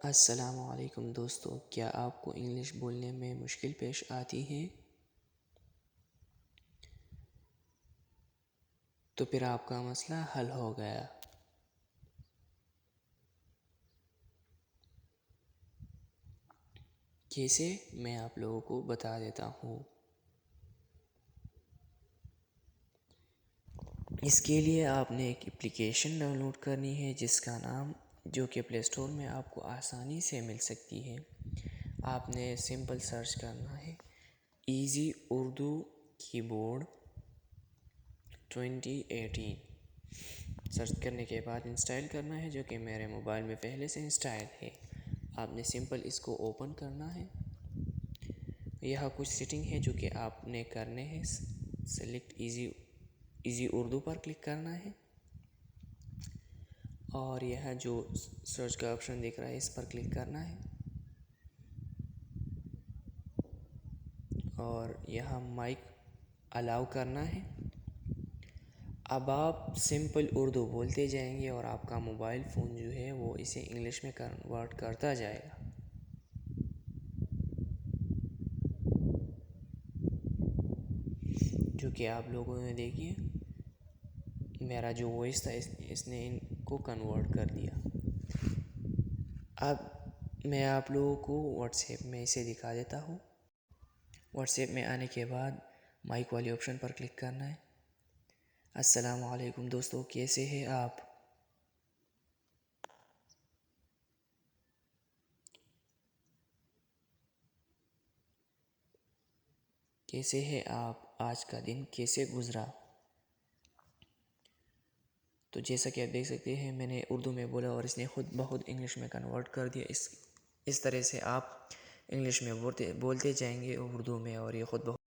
السلام علیکم دوستو، کیا آپ کو انگلش بولنے میں مشکل پیش آتی ہے؟ تو پھر آپ کا مسئلہ حل ہو گیا۔ کیسے؟ میں آپ لوگوں کو بتا دیتا ہوں۔ اس کے لیے آپ نے ایک اپلیکیشن ڈاؤن لوڈ کرنی ہے جس کا نام جو کہ پلے اسٹور میں آپ کو آسانی سے مل سکتی ہے۔ آپ نے سمپل سرچ کرنا ہے ایزی اردو کی بورڈ 2018۔ سرچ کرنے کے بعد انسٹال کرنا ہے، جو کہ میرے موبائل میں پہلے سے انسٹال ہے۔ آپ نے سمپل اس کو اوپن کرنا ہے۔ یہاں کچھ سیٹنگ ہے جو کہ آپ نے کرنے ہیں۔ سلیکٹ ایزی اردو پر کلک کرنا ہے، اور یہاں جو سرچ کا آپشن دکھ رہا ہے اس پر کلک کرنا ہے، اور یہاں مائک الاؤ کرنا ہے۔ اب آپ سمپل اردو بولتے جائیں گے اور آپ کا موبائل فون جو ہے وہ اسے انگلش میں کنورٹ کرتا جائے گا۔ جو کہ آپ لوگوں نے دیکھی، میرا جو وائس تھا اس نے ان کو کنورٹ کر دیا۔ اب میں آپ لوگوں کو واٹس ایپ میں اسے دکھا دیتا ہوں۔ واٹس ایپ میں آنے کے بعد مائک والی آپشن پر کلک کرنا ہے۔ السلام علیکم دوستو، کیسے ہیں آپ؟ کیسے ہیں آپ؟ آج کا دن کیسے گزرا؟ تو جیسا کہ آپ دیکھ سکتے ہیں، میں نے اردو میں بولا اور اس نے خود بخود انگلش میں کنورٹ کر دیا۔ اس طرح سے آپ انگلش میں بولتے جائیں گے اردو میں، اور یہ خود بخود